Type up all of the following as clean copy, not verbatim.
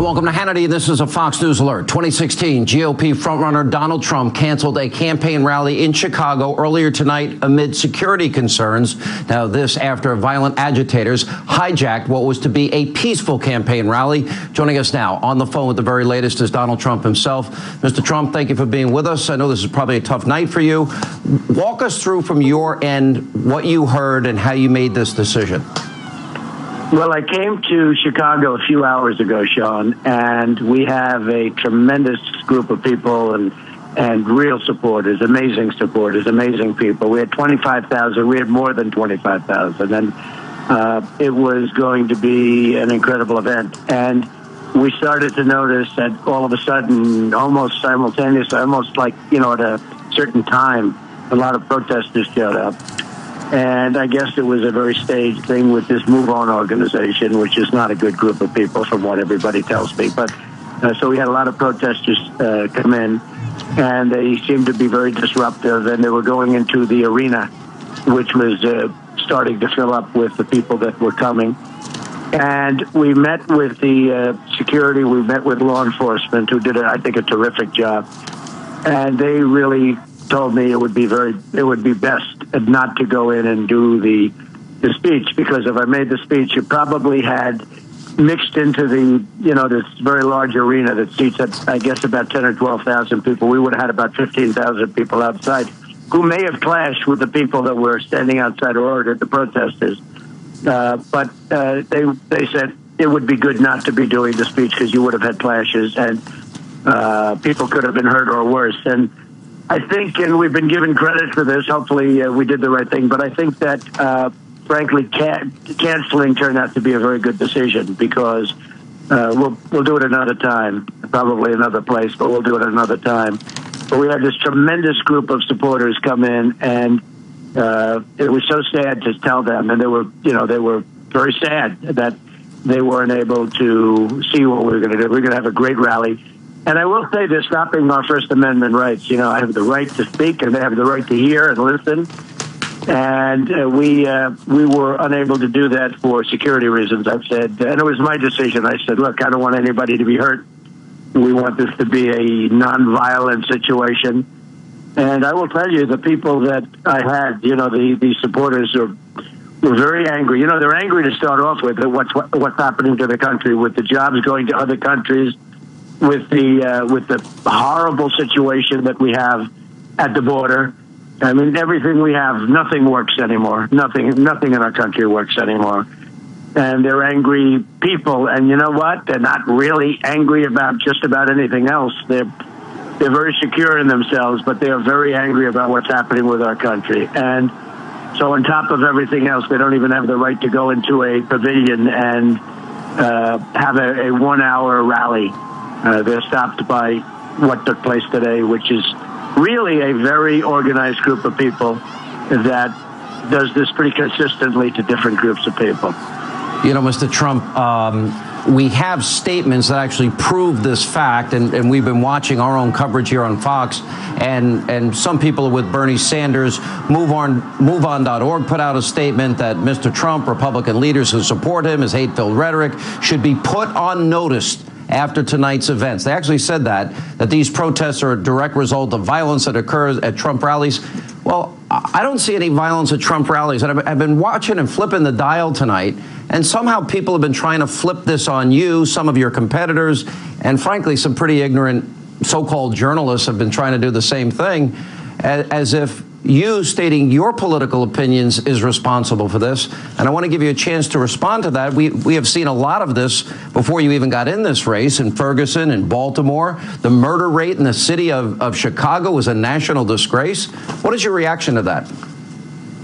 Welcome to Hannity. This is a Fox News alert. 2016 GOP frontrunner Donald Trump canceled a campaign rally in Chicago earlier tonight amid security concerns. Now, this after violent agitators hijacked what was to be a peaceful campaign rally. Joining us now on the phone with the very latest is Donald Trump himself. Mr. Trump, thank you for being with us. I know this is probably a tough night for you. Walk us through from your end what you heard and how you made this decision. Well, I came to Chicago a few hours ago, Sean, and we have a tremendous group of people and real supporters, amazing people. We had 25,000. We had more than 25,000. And it was going to be an incredible event. And we started to notice that all of a sudden, almost simultaneously, almost like, at a certain time, a lot of protesters showed up. And I guess it was a very staged thing with this Move On organization, which is not a good group of people from what everybody tells me. But so we had a lot of protesters come in, and they seemed to be very disruptive, and they were going into the arena, which was starting to fill up with the people that were coming. And we met with the security, we met with law enforcement, who did, I think, a terrific job. And they really told me it would be best not to go in and do the speech, because if I made the speech, it probably had mixed into the, this very large arena that seats, I guess, about 10 or 12,000 people. We would have had about 15,000 people outside who may have clashed with the people that were standing outside or ordered the protesters. But they said it would be good not to be doing the speech because you would have had clashes and people could have been hurt or worse. And I think, and we've been given credit for this, hopefully we did the right thing, but I think that, frankly, canceling turned out to be a very good decision, because we'll do it another time, probably another place, but we'll do it another time. But we had this tremendous group of supporters come in, and it was so sad to tell them, and they were very sad that they weren't able to see what we were going to do. We're going to have a great rally. And I will say this, stopping our First Amendment rights. I have the right to speak, and they have the right to hear and listen. And we were unable to do that for security reasons. I've said, and it was my decision. I said, look, I don't want anybody to be hurt. We want this to be a nonviolent situation. And I will tell you, the people that I had, the supporters were very angry. They're angry to start off with at what's happening to the country, with the jobs going to other countries, with the horrible situation that we have at the border. I mean, everything we have, nothing works anymore. Nothing in our country works anymore. And they're angry people. And you know what? They're not really angry about just about anything else. They're very secure in themselves, but they are very angry about what's happening with our country. And so on top of everything else, they don't even have the right to go into a pavilion and have a 1 hour rally. They're stopped by what took place today, which is really a very organized group of people that does this pretty consistently to different groups of people. Mr. Trump, we have statements that actually prove this fact, and we've been watching our own coverage here on Fox, and some people with Bernie Sanders. MoveOn.org put out a statement that Mr. Trump, Republican leaders who support him, his hate-filled rhetoric, should be put on notice after tonight's events. They actually said that these protests are a direct result of violence that occurs at Trump rallies. Well, I don't see any violence at Trump rallies. And I've been watching and flipping the dial tonight, and somehow people have been trying to flip this on you, some of your competitors, and frankly, some pretty ignorant so-called journalists have been trying to do the same thing, as if you stating your political opinions is responsible for this. And I want to give you a chance to respond to that. We have seen a lot of this before you even got in this race in Ferguson and Baltimore. The murder rate in the city of Chicago is a national disgrace. What is your reaction to that?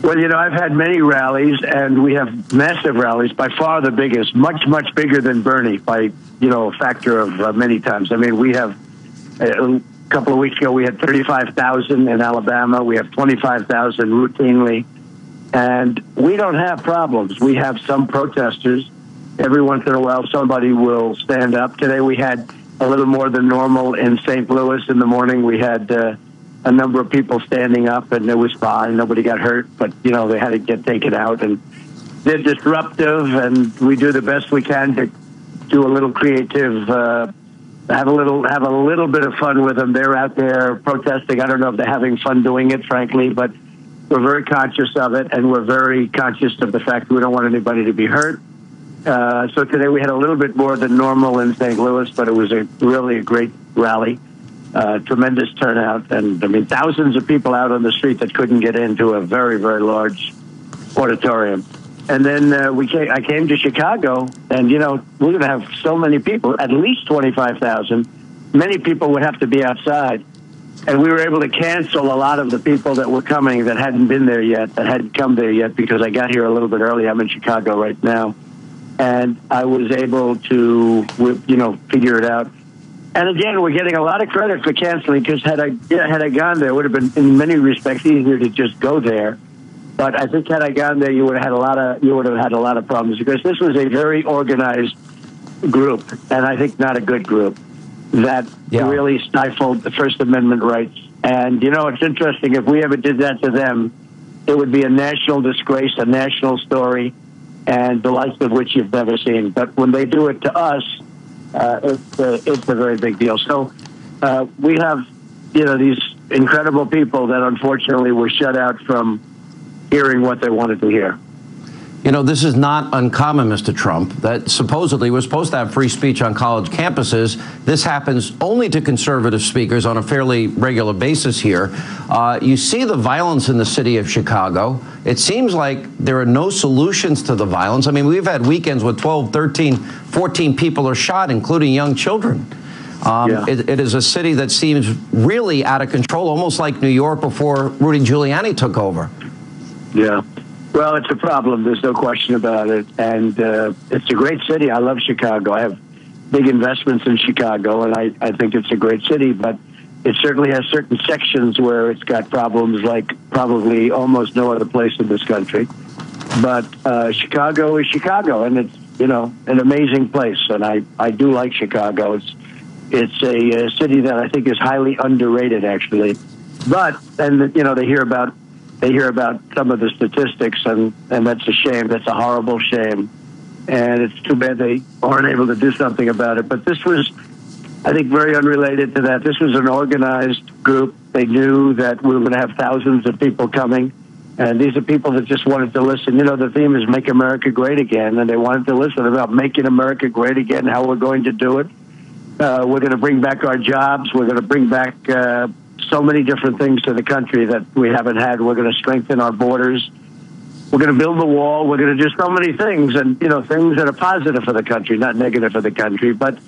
Well, I've had many rallies, and we have massive rallies, by far the biggest, much, much bigger than Bernie by, a factor of many times. I mean, we have a couple of weeks ago, we had 35,000 in Alabama. We have 25,000 routinely. And we don't have problems. We have some protesters. Every once in a while, somebody will stand up. Today, we had a little more than normal in St. Louis in the morning. We had a number of people standing up, and it was fine. Nobody got hurt, but, they had to get taken out. And they're disruptive, and we do the best we can to do a little creative, have a little bit of fun with them. They're out there protesting. I don't know if they're having fun doing it, frankly, but we're very conscious of it, and we're very conscious of the fact that we don't want anybody to be hurt. So today we had a little bit more than normal in St. Louis, but it was really a great rally. Tremendous turnout, and I mean thousands of people out on the street that couldn't get into a very, very large auditorium. And then I came to Chicago, and we're going to have so many people, at least 25,000. Many people would have to be outside, and we were able to cancel a lot of the people that were coming that hadn't been there yet, that hadn't come there yet, because I got here a little bit early. I'm in Chicago right now, and I was able to figure it out. And again, we're getting a lot of credit for canceling, because had I gone there, it would have been in many respects easier to just go there. But I think had I gone there, you would have had a lot of problems, because this was a very organized group, and I think not a good group, that really stifled the First Amendment rights. And it's interesting, if we ever did that to them, it would be a national disgrace, a national story, and the likes of which you've never seen. But when they do it to us, it's a very big deal. So we have, these incredible people that unfortunately were shut out from hearing what they wanted to hear. This is not uncommon, Mr. Trump, that supposedly we're supposed to have free speech on college campuses. This happens only to conservative speakers on a fairly regular basis here. You see the violence in the city of Chicago. It seems like there are no solutions to the violence. I mean, we've had weekends with 12, 13, 14 people are shot, including young children. It is a city that seems really out of control, almost like New York before Rudy Giuliani took over. Yeah. Well, it's a problem. There's no question about it. And it's a great city. I love Chicago. I have big investments in Chicago, and I think it's a great city. But it certainly has certain sections where it's got problems like probably almost no other place in this country. But Chicago is Chicago, and it's, an amazing place. And I do like Chicago. It's a city that I think is highly underrated, actually. But, and they hear about some of the statistics, and that's a shame. That's a horrible shame. And it's too bad they aren't able to do something about it. But this was, I think, very unrelated to that. This was an organized group. They knew that we were going to have thousands of people coming. And these are people that just wanted to listen. The theme is Make America Great Again. And they wanted to listen about making America great again, how we're going to do it. We're going to bring back our jobs. We're going to bring back so many different things to the country that we haven't had. We're going to strengthen our borders. We're going to build the wall. We're going to do so many things, and things that are positive for the country, not negative for the country. But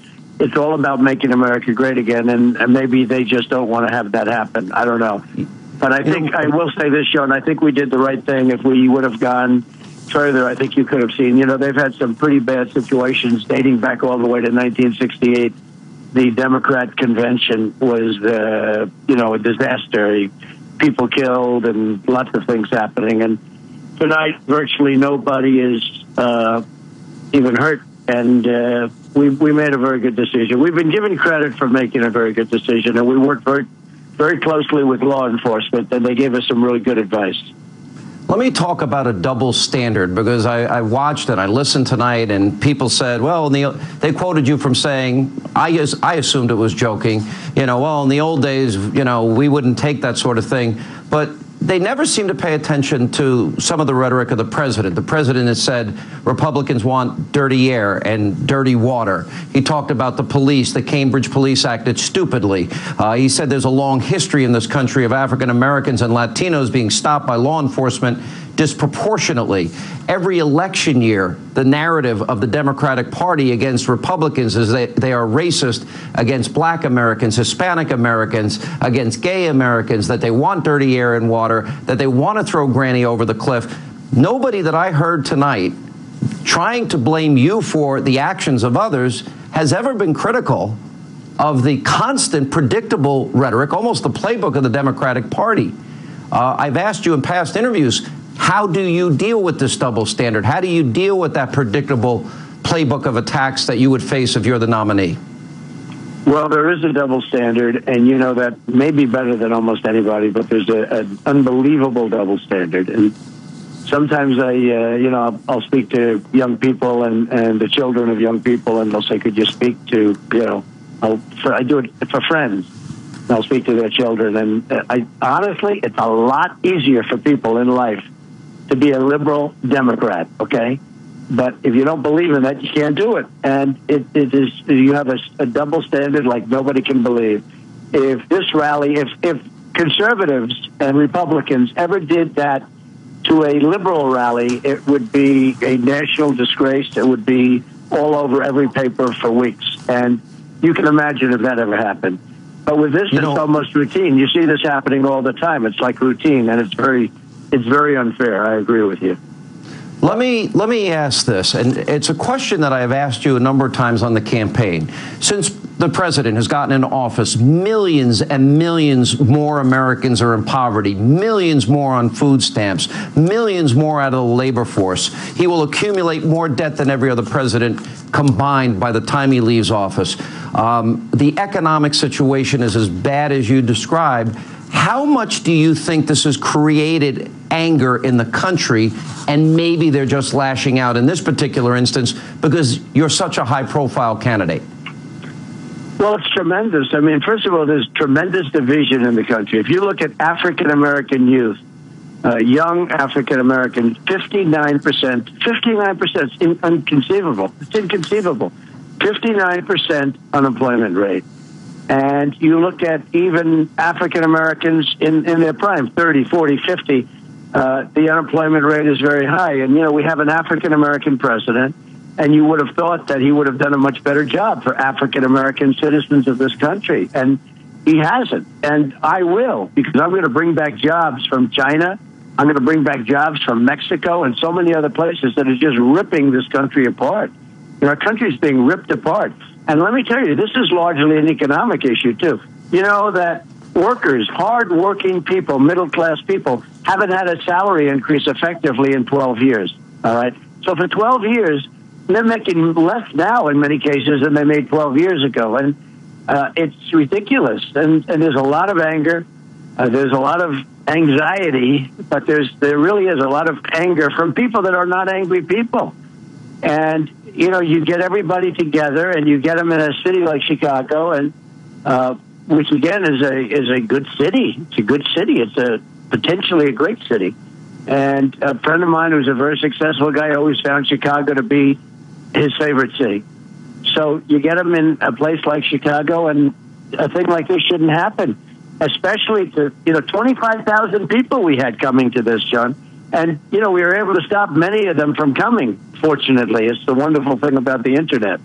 it's all about making America great again, and maybe they just don't want to have that happen. I don't know. But I think I will say this, Sean. I think we did the right thing. If we would have gone further, I think you could have seen. They've had some pretty bad situations dating back all the way to 1968. The Democrat convention was, a disaster. People killed and lots of things happening. And tonight, virtually nobody is even hurt. And we made a very good decision. We've been given credit for making a very good decision, and we worked very, very closely with law enforcement, and they gave us some really good advice. Let me talk about a double standard, because I watched and I listened tonight, and people said, well, they quoted you from saying, I assumed it was joking, well, in the old days, we wouldn't take that sort of thing. But they never seem to pay attention to some of the rhetoric of the president. The president has said Republicans want dirty air and dirty water. He talked about the police. The Cambridge Police acted stupidly. He said there's a long history in this country of African Americans and Latinos being stopped by law enforcement disproportionately. Every election year, the narrative of the Democratic Party against Republicans is that they are racist against black Americans, Hispanic Americans, against gay Americans, that they want dirty air and water, that they want to throw Granny over the cliff. Nobody that I heard tonight trying to blame you for the actions of others has ever been critical of the constant, predictable rhetoric, almost the playbook of the Democratic Party. I've asked you in past interviews, how do you deal with this double standard? How do you deal with that predictable playbook of attacks that you would face if you're the nominee? Well, there is a double standard, and that may be better than almost anybody, but there's an unbelievable double standard. And sometimes I'll speak to young people and the children of young people, and they'll say, "Could you speak to I do it for friends. I'll speak to their children, and honestly, it's a lot easier for people in life to be a liberal Democrat, okay? But if you don't believe in that, you can't do it. And it is, you have a double standard like nobody can believe. If this rally, if conservatives and Republicans ever did that to a liberal rally, it would be a national disgrace. It would be all over every paper for weeks. And you can imagine if that ever happened. But with this, it's almost routine. You see this happening all the time. It's like routine, and it's very unfair. I agree with you. Let me ask this, and it's a question that I have asked you a number of times on the campaign. Since the president has gotten into office, millions and millions more Americans are in poverty, millions more on food stamps, millions more out of the labor force. He will accumulate more debt than every other president combined by the time he leaves office. The economic situation is as bad as you described. How much do you think this has created anger in the country, and maybe they're just lashing out in this particular instance because you're such a high-profile candidate? Well, it's tremendous. I mean, first of all, there's tremendous division in the country. If you look at African-American youth, young African-American, 59%, it's inconceivable. It's inconceivable. 59% unemployment rate. And you look at even African-Americans in their prime, 30, 40, 50, the unemployment rate is very high. And, we have an African-American president, and you would have thought that he would have done a much better job for African-American citizens of this country. And he hasn't. And I will, because I'm going to bring back jobs from China. I'm going to bring back jobs from Mexico and so many other places that are just ripping this country apart. Our country is being ripped apart. And let me tell you, this is largely an economic issue, too. You know that workers, hard-working people, middle-class people, haven't had a salary increase effectively in 12 years, all right? So for 12 years, they're making less now in many cases than they made 12 years ago. And it's ridiculous. And there's a lot of anger. There's a lot of anxiety. But there really is a lot of anger from people that are not angry people. And you get everybody together, and you get them in a city like Chicago, and which again is a good city. It's a good city. It's potentially a great city. And a friend of mine who's a very successful guy always found Chicago to be his favorite city. So you get them in a place like Chicago, and a thing like this shouldn't happen, especially to 25,000 people we had coming to this, John. And, we were able to stop many of them from coming, fortunately. It's the wonderful thing about the Internet.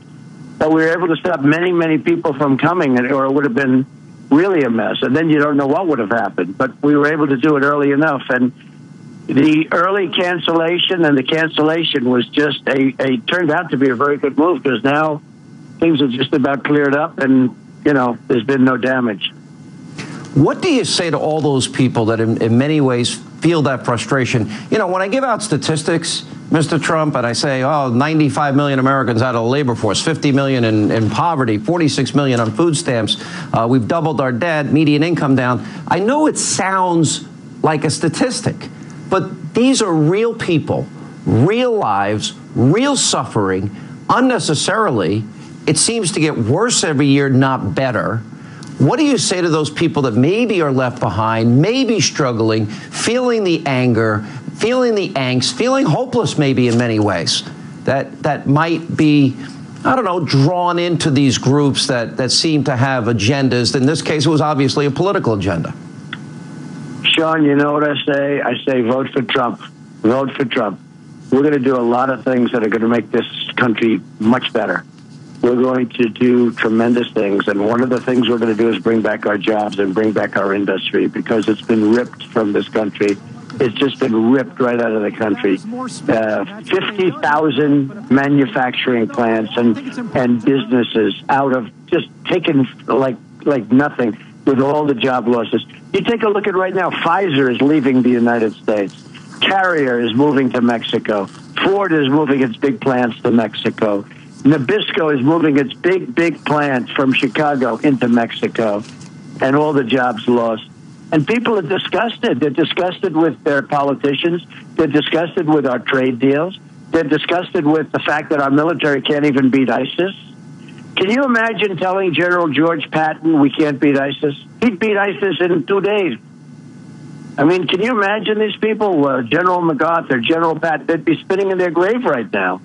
But we were able to stop many, many people from coming, or it would have been really a mess. And then you don't know what would have happened. But we were able to do it early enough. And the early cancellation and the cancellation was just turned out to be a very good move, because now things are just about cleared up, and, there's been no damage. What do you say to all those people that in many ways feel that frustration? When I give out statistics, Mr. Trump, and I say, 95 million Americans out of the labor force, 50 million in poverty, 46 million on food stamps, we've doubled our debt, median income down. I know it sounds like a statistic, but these are real people, real lives, real suffering, unnecessarily. It seems to get worse every year, not better. What do you say to those people that maybe are left behind, maybe struggling, feeling the anger, feeling the angst, feeling hopeless maybe in many ways, that might be, drawn into these groups that seem to have agendas? In this case, it was obviously a political agenda. Sean, you know what I say? I say vote for Trump. Vote for Trump. We're going to do a lot of things that are going to make this country much better. We're going to do tremendous things, and one of the things we're going to do is bring back our jobs and bring back our industry, because it's been ripped from this country. It's just been ripped right out of the country. 50,000 manufacturing plants and businesses out of, just taken like nothing, with all the job losses. You take a look at right now, Pfizer is leaving the United States. Carrier is moving to Mexico. Ford is moving its big plants to Mexico. Nabisco is moving its big plant from Chicago into Mexico, and all the jobs lost. And people are disgusted. They're disgusted with their politicians. They're disgusted with our trade deals. They're disgusted with the fact that our military can't even beat ISIS. Can you imagine telling General George Patton we can't beat ISIS? He'd beat ISIS in 2 days. I mean, can you imagine these people? General MacArthur, General Patton, they'd be spinning in their grave right now.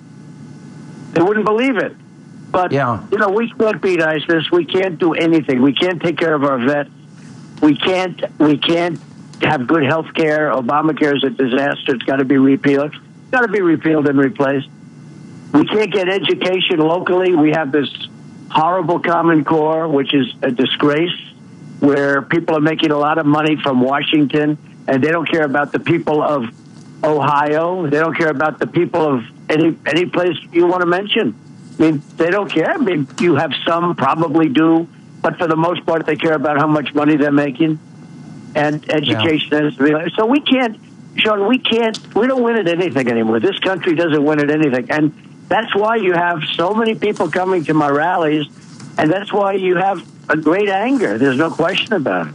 They wouldn't believe it. But, you know, we can't beat ISIS. We can't do anything. We can't take care of our vets. We can't have good health care. Obamacare is a disaster. It's got to be repealed. It's got to be repealed and replaced. We can't get education locally. We have this horrible Common Core, which is a disgrace, where people are making a lot of money from Washington, and they don't care about the people of Ohio. They don't care about the people of any place you want to mention. I mean, they don't care. I mean, you have some probably do, but for the most part, they care about how much money they're making and education. Yeah. So we can't, Sean, we don't win at anything anymore. This country doesn't win at anything. And that's why you have so many people coming to my rallies, and that's why you have a great anger. There's no question about it.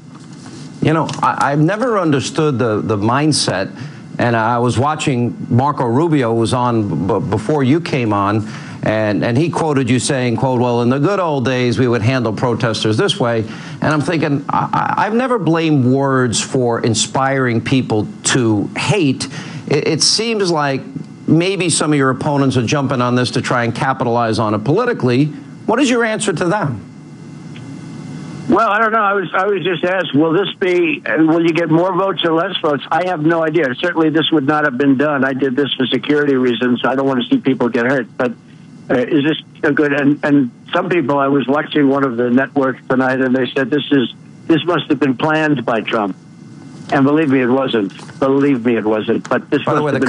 You know, I've never understood the mindset, and I was watching Marco Rubio was on before you came on, and he quoted you saying, quote, well, in the good old days, we would handle protesters this way. And I'm thinking, I've never blamed words for inspiring people to hate. It seems like maybe some of your opponents are jumping on this to try and capitalize on it politically. What is your answer to them? Well, I don't know. I was just asked, will you get more votes or less votes? I have no idea. Certainly this would not have been done. I did this for security reasons. I don't want to see people get hurt. But is this good? And some people, I was watching one of the networks tonight, and they said this must have been planned by Trump. And believe me, it wasn't. Believe me, it wasn't. But this by the way, the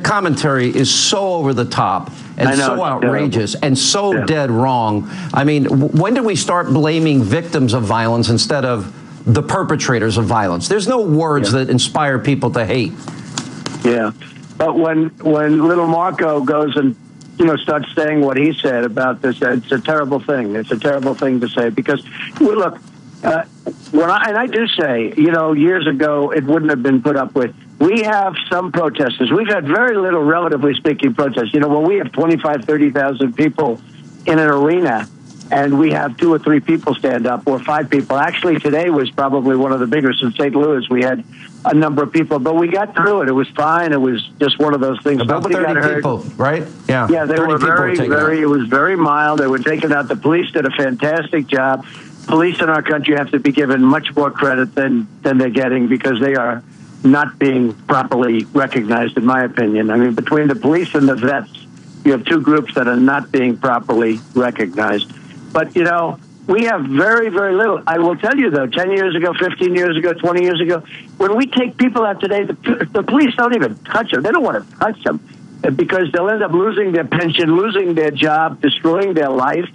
commentary is so over the top and so outrageous and so dead wrong. I mean, when did we start blaming victims of violence instead of the perpetrators of violence? There's no words that inspire people to hate. Yeah, but when little Marco goes and starts saying what he said about this, it's a terrible thing. It's a terrible thing to say because look. I do say, years ago, it wouldn't have been put up with. We have some protesters. We've had very little, relatively speaking, protests. When we have 25,000, 30,000 people in an arena and we have 2 or 3 people stand up or 5 people. Actually, today was probably one of the biggest in St. Louis. We had a number of people, but we got through it. It was fine. It was just one of those things. About Nobody 30 got hurt. people, right? Yeah. Yeah, they were it was very mild. They were taken out. The police did a fantastic job. Police in our country have to be given much more credit than they're getting because they are not being properly recognized, in my opinion. I mean, between the police and the vets, you have 2 groups that are not being properly recognized. But, we have very, very little. I will tell you, though, 10 years ago, 15 years ago, 20 years ago, when we take people out today, the police don't even touch them. They don't want to touch them because they'll end up losing their pension, losing their job, destroying their life.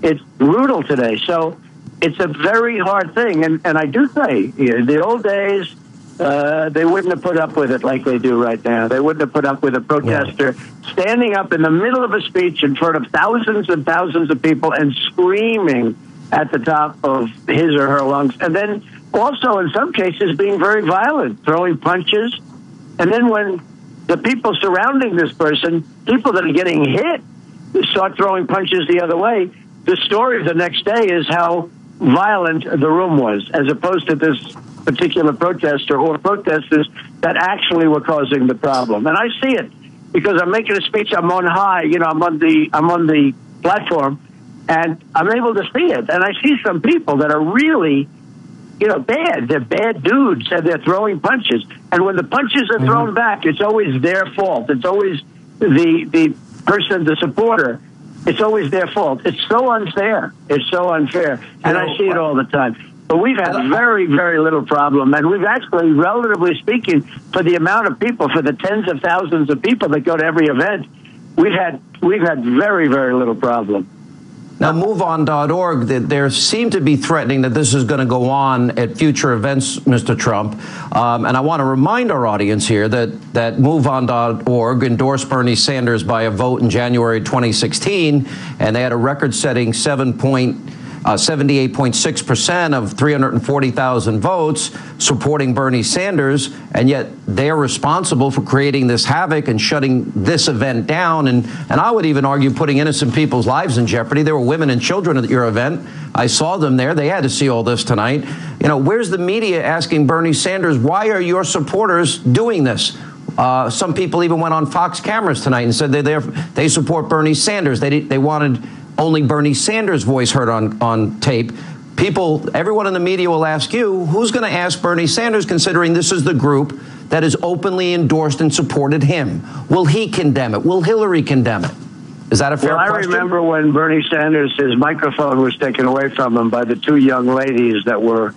It's brutal today. So it's a very hard thing. And I do say, in the old days, they wouldn't have put up with it like they do right now. They wouldn't have put up with a protester standing up in the middle of a speech in front of thousands and thousands of people and screaming at the top of his or her lungs. And then also, in some cases, being very violent, throwing punches. And then when the people surrounding this person, people that are getting hit, start throwing punches the other way, the story the next day is how violent the room was, as opposed to this particular protester or protesters that actually were causing the problem. And I see it because I'm making a speech. I'm on high, I'm on the platform, and I'm able to see it. And I see some people that are really, bad. They're bad dudes, and they're throwing punches. And when the punches are thrown back, it's always their fault. It's always the person, the supporter. It's always their fault. It's so unfair. It's so unfair. And I see it all the time. But we've had very, very little problem. And we've actually, relatively speaking, for the amount of people, for the tens of thousands of people that go to every event, we've had very, very little problem. Now, MoveOn.org, there seem to be threatening that this is going to go on at future events, Mr. Trump. And I want to remind our audience here that MoveOn.org endorsed Bernie Sanders by a vote in January 2016, and they had a record-setting 7-point 78.6% of 340,000 votes supporting Bernie Sanders, and yet they're responsible for creating this havoc and shutting this event down, and I would even argue putting innocent people's lives in jeopardy. There were women and children at your event. I saw them there. They had to see all this tonight. You know, where's the media asking Bernie Sanders, why are your supporters doing this? Some people even went on Fox cameras tonight and said they support Bernie Sanders. They wanted only Bernie Sanders' voice heard on tape. Everyone in the media will ask you, who's going to ask Bernie Sanders, considering this is the group that has openly endorsed and supported him? Will he condemn it? Will Hillary condemn it? Is that a fair question? I remember when Bernie Sanders, his microphone was taken away from him by the two young ladies that were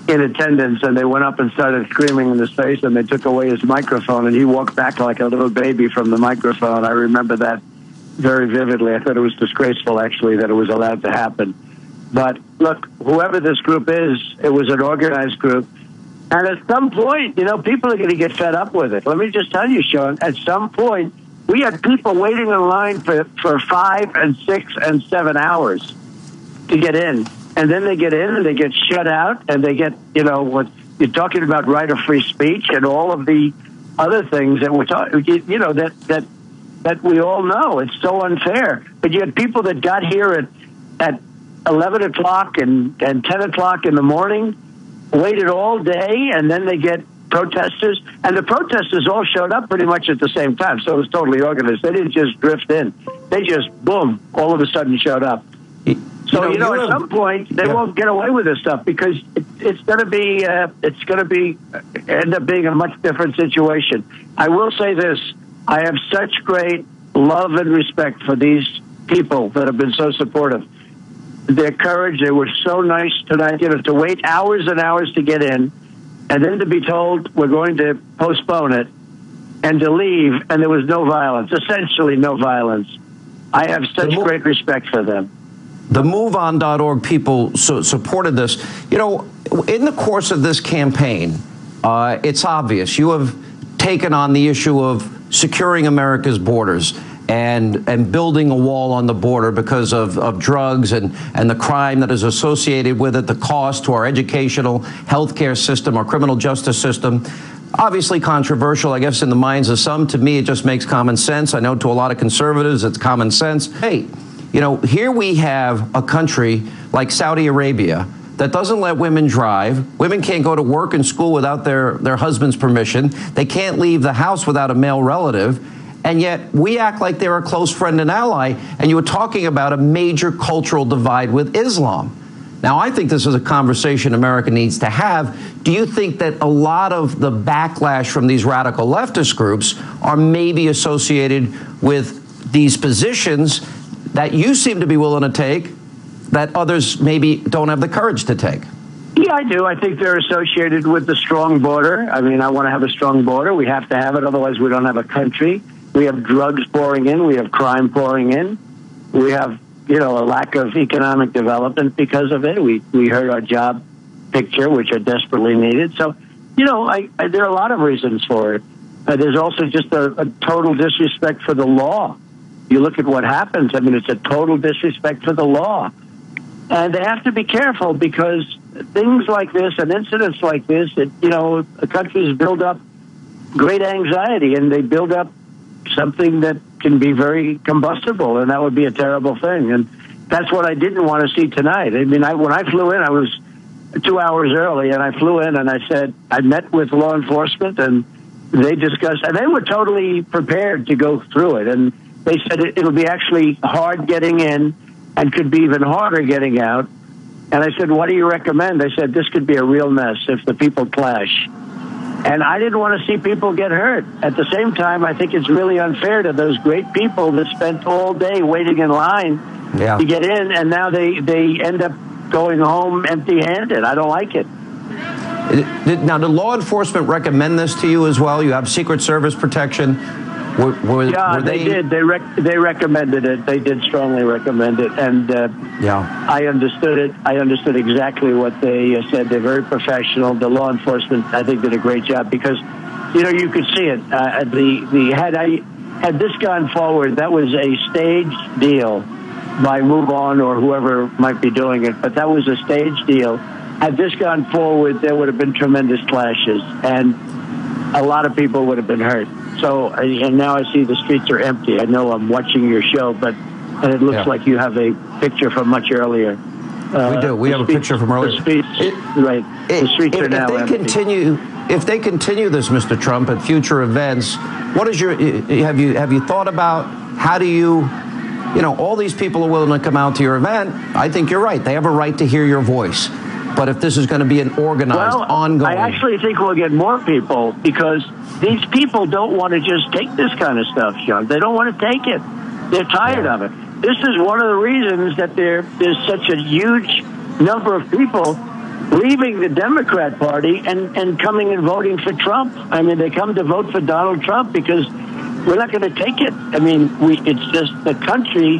in attendance, and they went up and started screaming in his face, and they took away his microphone, and he walked back like a little baby from the microphone. I remember that very vividly. I thought it was disgraceful, actually, that it was allowed to happen. But look, whoever this group is, it was an organized group. And at some point, you know, people are going to get fed up with it. Let me just tell you, Sean, at some point, we had people waiting in line for 5 and 6 and 7 hours to get in. And then they get in and they get shut out, and they get, you know, what you're talking about, right of free speech and all of the other things that we're talking, you know, that we all know. It's so unfair. But you had people that got here at 11 o'clock and 10 o'clock in the morning, waited all day, and then they get protesters. And the protesters all showed up pretty much at the same time, so it was totally organized. They didn't just drift in. They just, boom, all of a sudden showed up. So, you know, at some point, they won't get away with this stuff, because it's going to be, end up being a much different situation. I will say this. I have such great love and respect for these people that have been so supportive. Their courage, they were so nice tonight, you know, to wait hours and hours to get in, and then to be told we're going to postpone it, and to leave, and there was no violence, essentially no violence. I have such great respect for them. The MoveOn.org people supported this. You know, in the course of this campaign, it's obvious you have taken on the issue of securing America's borders and building a wall on the border because of drugs and the crime that is associated with it, the cost to our educational, healthcare system, our criminal justice system. Obviously controversial, I guess, in the minds of some. To me, it just makes common sense. I know to a lot of conservatives, it's common sense. Hey, you know, here we have a country like Saudi Arabia that doesn't let women drive. Women can't go to work and school without their husband's permission. They can't leave the house without a male relative. And yet we act like they're a close friend and ally. And you were talking about a major cultural divide with Islam. Now, I think this is a conversation America needs to have. Do you think that a lot of the backlash from these radical leftist groups are maybe associated with these positions that you seem to be willing to take that others maybe don't have the courage to take? Yeah, I do. I think they're associated with the strong border. I mean, I want to have a strong border. We have to have it. Otherwise, we don't have a country. We have drugs pouring in. We have crime pouring in. We have, you know, a lack of economic development because of it. We hurt our job picture, which are desperately needed. So, you know, there are a lot of reasons for it. There's also just a total disrespect for the law. You look at what happens. I mean, it's a total disrespect for the law. And they have to be careful, because things like this and incidents like this, you know, countries build up great anxiety, and they build up something that can be very combustible, and that would be a terrible thing. And that's what I didn't want to see tonight. I mean, when I flew in, I was 2 hours early, and I flew in, and I met with law enforcement, and they discussed, and they were totally prepared to go through it. And they said it'll be actually hard getting in and could be even harder getting out. And I said, what do you recommend? They said, this could be a real mess if the people clash. And I didn't want to see people get hurt. At the same time, I think it's really unfair to those great people that spent all day waiting in line to get in, and now they end up going home empty-handed. I don't like it. Now, did law enforcement recommend this to you as well? You have Secret Service protection. Were they did. They recommended it. They did strongly recommend it, and I understood it. I understood exactly what they said. They're very professional. The law enforcement, I think, did a great job, because, you know, you could see it. Had this gone forward, that was a staged deal. by Move On or whoever might be doing it, but that was a stage deal. Had this gone forward, there would have been tremendous clashes, and a lot of people would have been hurt. So, and now I see the streets are empty. I know I'm watching your show, but it looks like you have a picture from much earlier. We do. We have a picture from earlier. The streets are now empty. If they continue this, Mr. Trump, at future events, what is your? Have you thought about how do you? All these people are willing to come out to your event. I think you're right. They have a right to hear your voice. But if this is going to be an organized, ongoing... I actually think we'll get more people because these people don't want to just take this kind of stuff, Sean. They don't want to take it. They're tired of it. This is one of the reasons that there's such a huge number of people leaving the Democrat Party and coming and voting for Trump. I mean, they come to vote for Donald Trump because we're not going to take it. I mean, it's just the country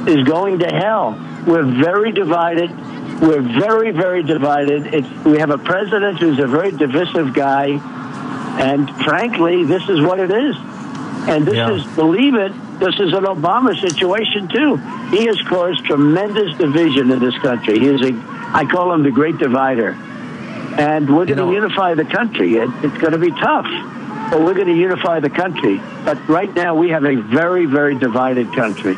is going to hell. We're very divided. We're very, very divided. We have a president who's a very divisive guy, and frankly, this is what it is. And this is, believe it, this is an Obama situation too. He has caused tremendous division in this country. He is I call him the Great Divider. And we're going to unify the country. It's going to be tough, but we're going to unify the country. But right now, we have a very, very divided country.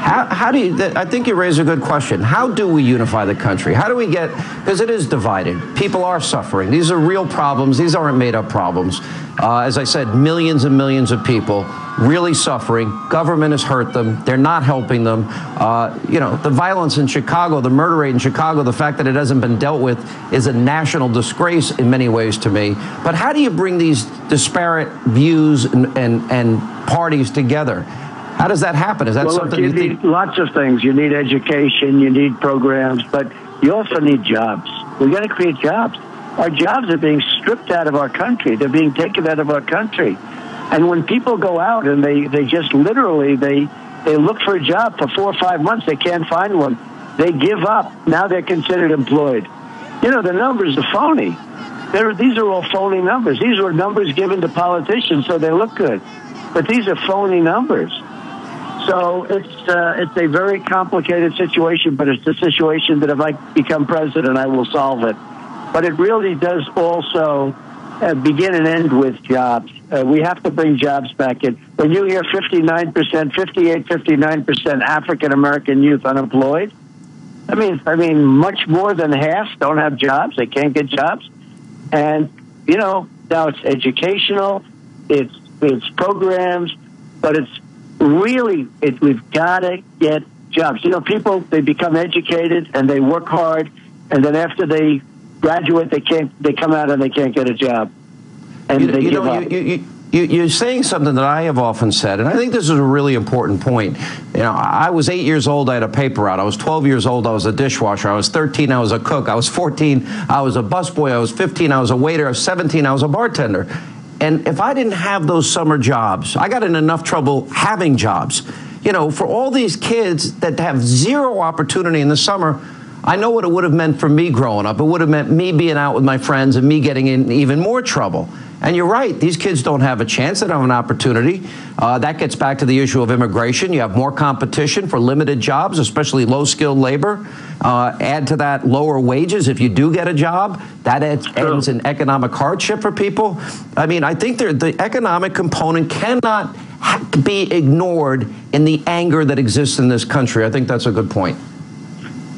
How do you? I think you raise a good question. How do we unify the country? How do we get? Because it is divided. People are suffering. These are real problems. These aren't made-up problems. As I said, millions and millions of people really suffering. Government has hurt them. They're not helping them. The violence in Chicago, the murder rate in Chicago, the fact that it hasn't been dealt with is a national disgrace in many ways to me. But how do you bring these disparate views and parties together? How does that happen? Is that something you need? Lots of things. You need education, you need programs, but you also need jobs. We got to create jobs. Our jobs are being stripped out of our country. They're being taken out of our country. And when people go out and they just literally, they look for a job for 4 or 5 months, they can't find one. They give up. Now they're considered employed. The numbers are phony. These are all phony numbers. These were numbers given to politicians so they look good. But these are phony numbers. So it's a very complicated situation, but it's a situation that if I become president, I will solve it. But it really does also begin and end with jobs. We have to bring jobs back in. When you hear 59%, 59% African-American youth unemployed, I mean, much more than half don't have jobs. They can't get jobs. And, now it's educational, it's programs, but it's really, we've got to get jobs. People, they become educated and they work hard, and then after they graduate, they come out and they can't get a job, and they give up. You're saying something that I have often said, and I think this is a really important point. I was 8 years old, I had a paper route. I was 12 years old, I was a dishwasher. I was 13, I was a cook. I was 14, I was a busboy. I was 15, I was a waiter. I was 17, I was a bartender. And if I didn't have those summer jobs, I got in enough trouble having jobs. For all these kids that have zero opportunity in the summer, I know what it would have meant for me growing up. It would have meant me being out with my friends and me getting in even more trouble. And you're right, these kids don't have a chance. They don't have an opportunity. That gets back to the issue of immigration. You have more competition for limited jobs, especially low-skilled labor. Add to that lower wages if you do get a job. That ends in economic hardship for people. I mean, I think the economic component cannot be ignored in the anger that exists in this country. I think that's a good point.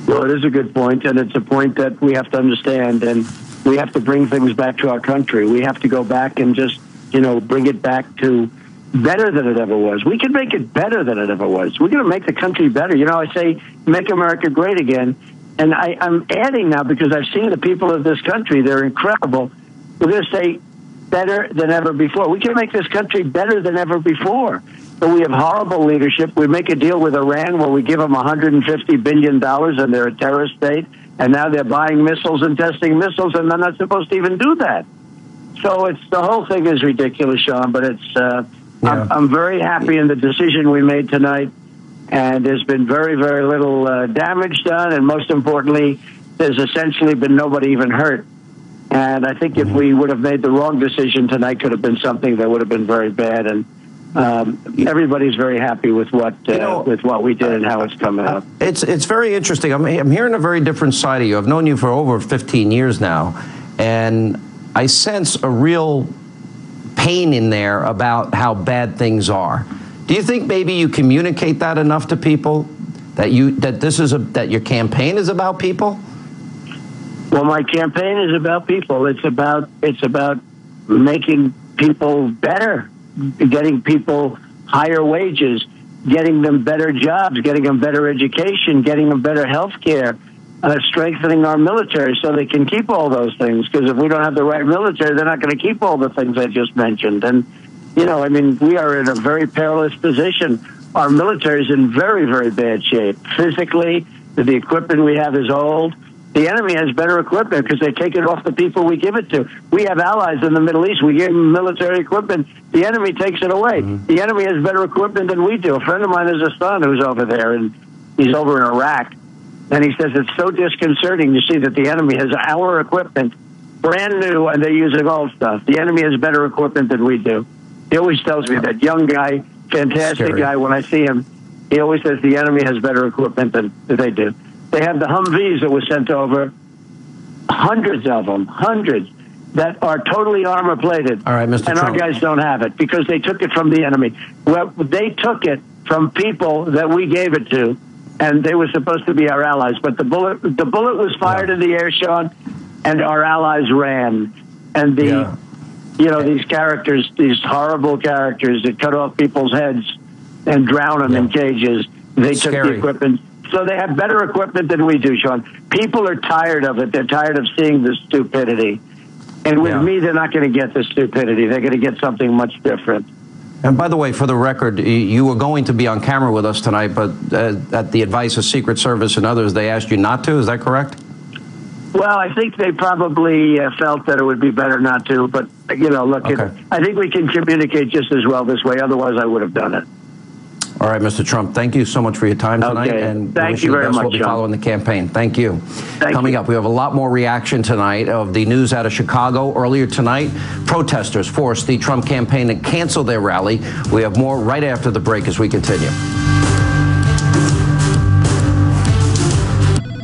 Well, it is a good point, and it's a point that we have to understand, and we have to bring things back to our country. We have to go back and just, bring it back to better than it ever was. We can make it better than it ever was. We're going to make the country better. I say, make America great again. And I'm adding now, because I've seen the people of this country. They're incredible. We're going to say better than ever before. We can make this country better than ever before. But we have horrible leadership. We make a deal with Iran where we give them $150 billion and they're a terrorist state. And now they're buying missiles and testing missiles, and they're not supposed to even do that. So the whole thing is ridiculous, Sean, but I'm very happy in the decision we made tonight. And there's been very, very little damage done. And most importantly, there's essentially been nobody even hurt. And I think if we would have made the wrong decision tonight, could have been something that would have been very bad. And everybody's very happy with what we did and how it's coming out. It's very interesting. I'm hearing a very different side of you. I've known you for over 15 years now, and I sense a real pain in there about how bad things are. Do you think maybe you communicate that enough to people that your campaign is about people? Well, my campaign is about people. It's about making people better, getting people higher wages, getting them better jobs, getting them better education, getting them better health care, strengthening our military so they can keep all those things. Because if we don't have the right military, they're not going to keep all the things I just mentioned. And, you know, I mean, we are in a very perilous position. Our military is in very, very bad shape. Physically, the equipment we have is old. The enemy has better equipment because they take it off the people we give it to. We have allies in the Middle East. We give them military equipment. The enemy takes it away. Mm-hmm. The enemy has better equipment than we do. A friend of mine has a son who's over there, and he's over in Iraq. And he says it's so disconcerting to see that the enemy has our equipment, brand new, and they're using old stuff. The enemy has better equipment than we do. He always tells me that young guy, fantastic guy, when I see him, he always says the enemy has better equipment than they do. They have the Humvees that were sent over, hundreds of them, that are totally armor-plated. All right, Mr. And Trump. our guys don't have it because they took it from the enemy. Well, they took it from people that we gave it to, and they were supposed to be our allies. But the bullet was fired in the air, Sean, and our allies ran. And these characters, these horrible characters that cut off people's heads and drown them in cages, they took the equipment. So they have better equipment than we do, Sean. People are tired of it. They're tired of seeing the stupidity. And with me, they're not going to get the stupidity. They're going to get something much different. And by the way, for the record, you were going to be on camera with us tonight, but at the advice of Secret Service and others, they asked you not to. Is that correct? Well, I think they probably felt that it would be better not to. But, you know, look, I think we can communicate just as well this way. Otherwise, I would have done it. All right, Mr. Trump, thank you so much for your time tonight. Okay. And thank you very much, we'll be following the campaign. Thank you. Coming up, we have a lot more reaction tonight of the news out of Chicago. Earlier tonight, protesters forced the Trump campaign to cancel their rally. We have more right after the break as we continue.